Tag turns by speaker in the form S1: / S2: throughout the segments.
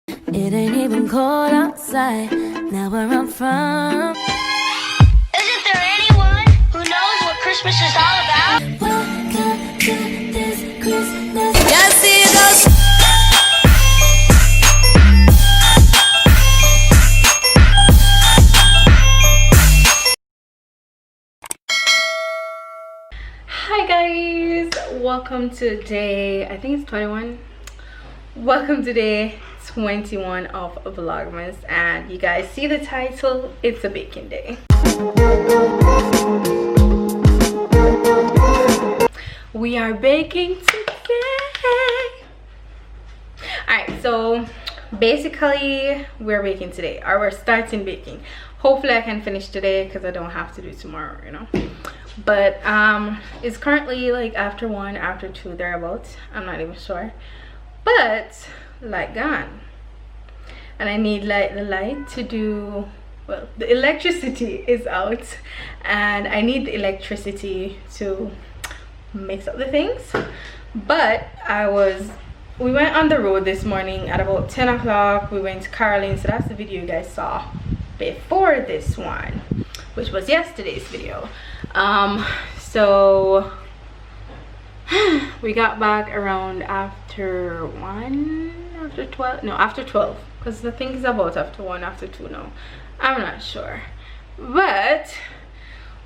S1: It ain't even cold outside, now where I'm from.
S2: Isn't there anyone who knows what Christmas is all about?
S1: Welcome to this Christmas. Yeah, see it goes.
S3: Hi guys, welcome to day, I think it's 21. Welcome to day 21 of Vlogmas, and you guys see the title, it's a baking day. We are baking today. Alright, so basically we're baking today, or we're starting baking. Hopefully I can finish today because I don't have to do tomorrow, you know. But it's currently like after 1, after 2, thereabouts. I'm not even sure, but light gone, and I need like the light to do, well, the electricity is out and I need the electricity to mix up the things. But we went on the road this morning at about 10 o'clock. We went to Caroline, so that's the video you guys saw before this one, which was yesterday's video. So we got back around after 1, after 12, no, after 12, because the thing is about after 1, after 2, no, I'm not sure. But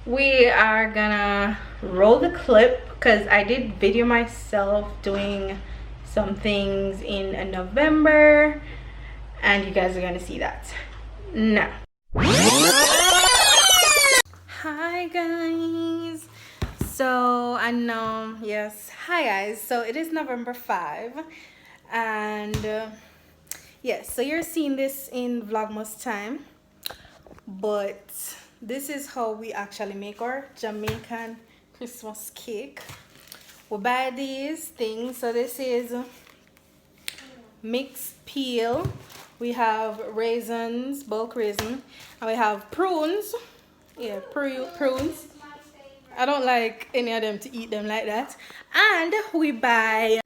S3: we are gonna roll the clip because I did video myself doing some things in November, and you guys are gonna see that now. Hi guys, so I know, yes, hi guys, so it is November 5, and yes, so you're seeing this in Vlogmas time, but this is how we actually make our Jamaican Christmas cake. We buy these things. So this is mixed peel, we have raisins, bulk raisin, and we have prunes. Yeah, prunes. I don't like any of them to eat them like that. And we buy,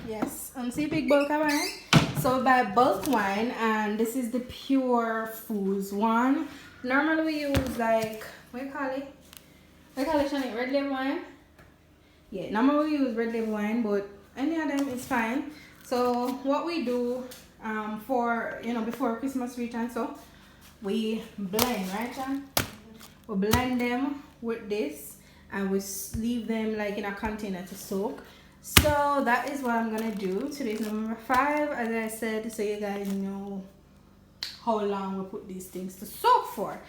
S3: yes, see big bulk of wine. So we buy bulk wine, and this is the pure foods one. Normally we use like, what do you call it? We call it Shani, red label wine. Yeah, normally we use red label wine, but any of them is fine. So what we do for, you know, before Christmas return, so we blend, right, John? We blend them with this, and we leave them like in a container to soak. So that is what I'm gonna do. Today's November 5, as I said, so you guys know how long we put these things to soak for.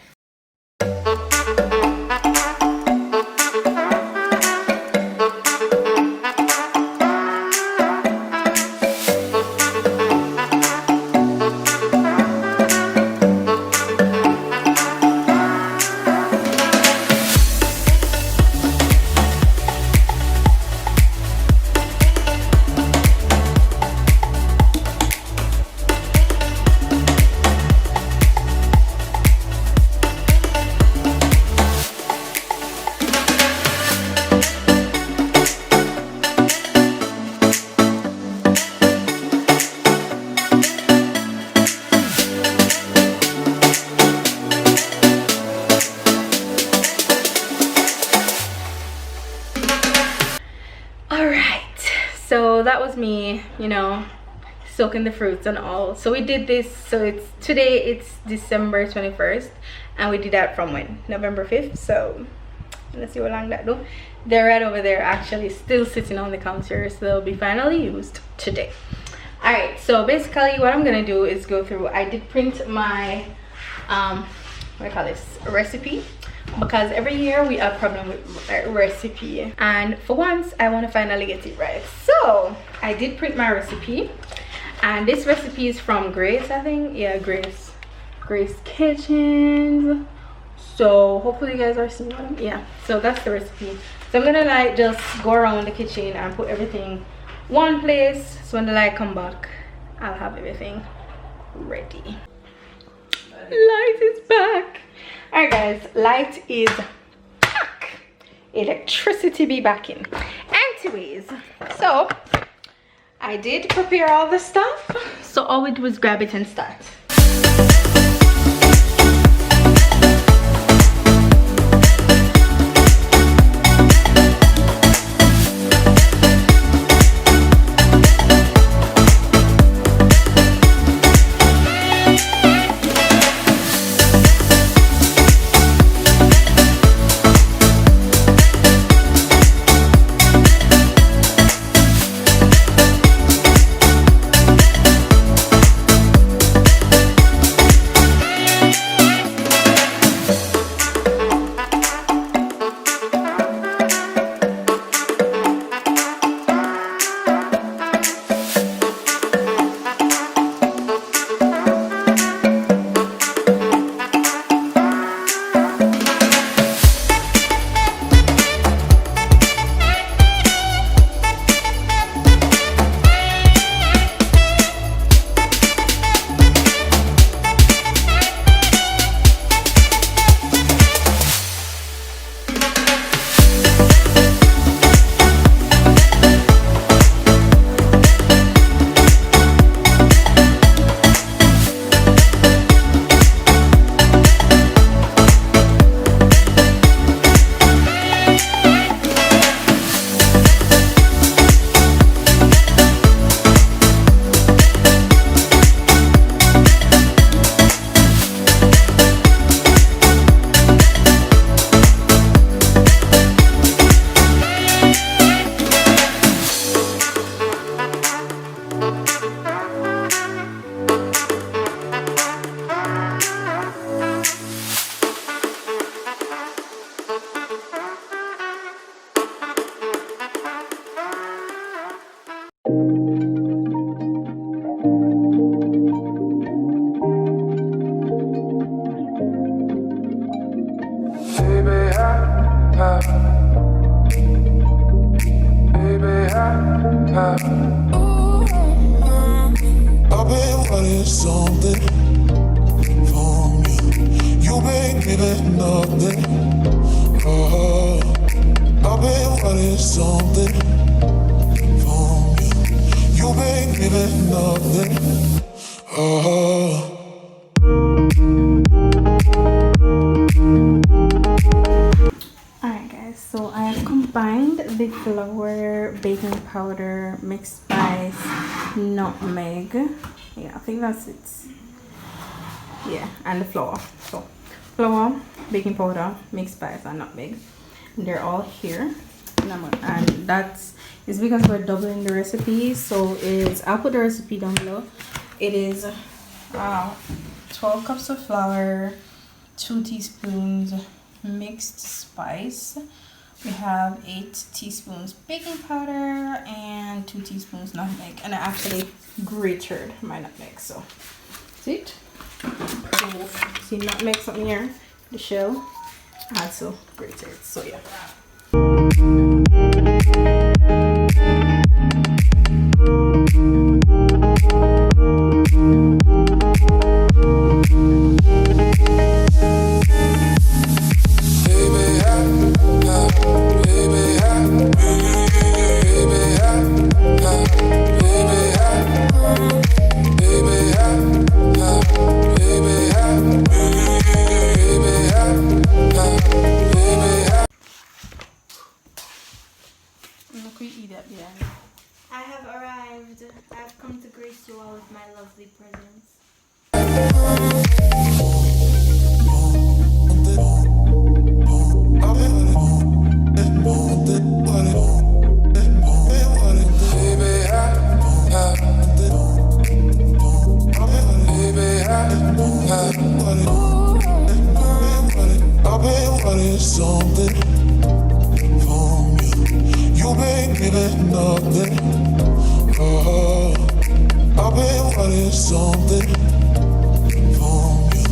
S3: So that was me, you know, soaking the fruits and all. So we did this, so today it's December 21st, and we did that from when? November 5th. So let's see how long that do. They're right over there, actually still sitting on the counter, so they'll be finally used today. All right, so basically what I'm gonna do is go through, I did print my what do I call this, recipe, because every year we have problem with recipe, and for once I want to finally get it right. So I did print my recipe, and this recipe is from Grace, I think. Yeah, Grace Kitchens. So hopefully you guys are seeing what yeah, so that's the recipe. So I'm gonna like just go around the kitchen and put everything one place, so when the light come back I'll have everything ready. Light is back. Alright guys, light is back. Electricity be back in. Anyways, so I did prepare all the stuff, so all we do is grab it and start.
S4: I've been wanting something from you. You make me let nothing. Oh, I've been wanting something from you. You make me let nothing. Oh.
S3: Alright guys, so I have combined the flour, baking powder, mixed spice, nutmeg. Yeah, I think that's it. Yeah, and the flour. So flour, baking powder, mixed spice, and nutmeg. They're all here. And that is because we're doubling the recipe. So I'll put the recipe down below. It is 12 cups of flour, 2 teaspoons mixed spice. We have 8 teaspoons baking powder and 2 teaspoons nutmeg. And I actually grated my nutmeg. So see it? So, see nutmeg something here, the shell. I had to grate it. So yeah. I have arrived. I have come to grace you all with my lovely presence.
S4: I've been wanting something from you. You make me let nothing. Oh, I've been wanting something from you.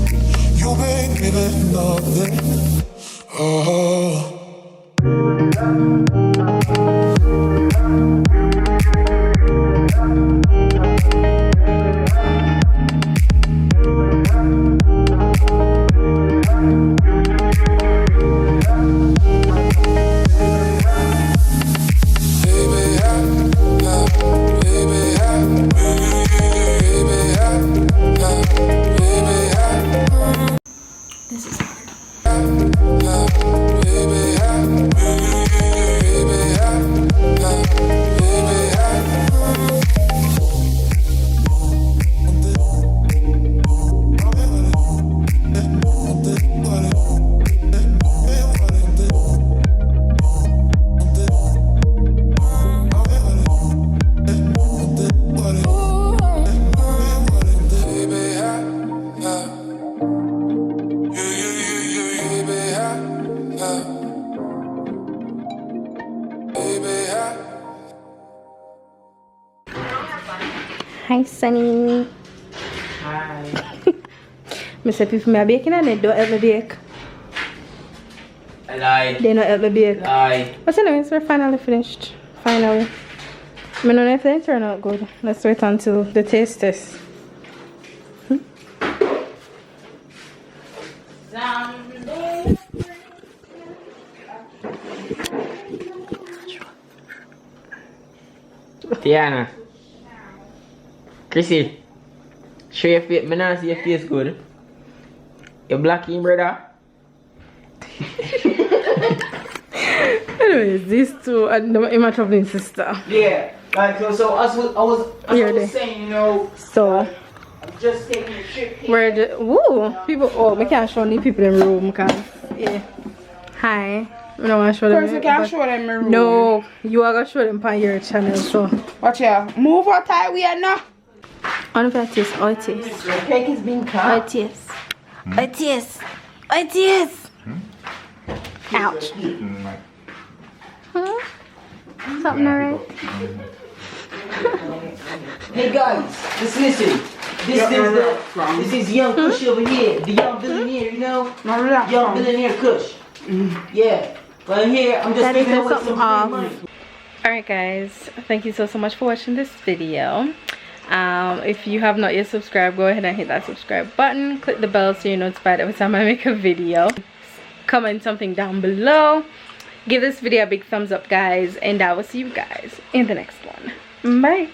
S4: You make me let nothing. Oh. Baby,
S3: Hi, Sunny.
S5: Hi.
S3: I say people me baking and they don't help me bake.
S5: I lied.
S3: They don't help me bake.
S5: Lie.
S3: But anyways, we're finally finished. Finally. I don't know if they turn out good. Let's wait until the taste test.
S5: Tiana. Chrissy. Show your face. Me not see your face good. You blacking, brother.
S3: Anyways, these two are my traveling sister.
S5: Yeah. Like so I was saying, you know,
S3: So
S5: I'm just taking a trip here.
S3: where the people I can't show any people in the room because yeah. Hi. I don't want to show them.
S6: First, we can't show them in my room.
S3: No, you are gonna show them on your channel, so
S6: Watch out. Move out tight we are now.
S3: I don't know if it tastes. Oh, it tastes.
S6: The cake is being cut.
S3: Oh, it tastes. Oh, it tastes. Oh, it tastes. Ouch. Huh? Something alright?
S5: Hey guys, just listen. This is young Kush over here, the young billionaire, you know? Young billionaire Kush. Yeah. But here I'm just
S3: That is
S5: giving away
S3: something
S5: some
S3: off.
S5: free money.
S3: Alright guys, thank you so much for watching this video. If you have not yet subscribed, go ahead and hit that subscribe button. Click the bell so you're notified every time I make a video. Comment something down below. Give this video a big thumbs up guys, and I will see you guys in the next one. Bye.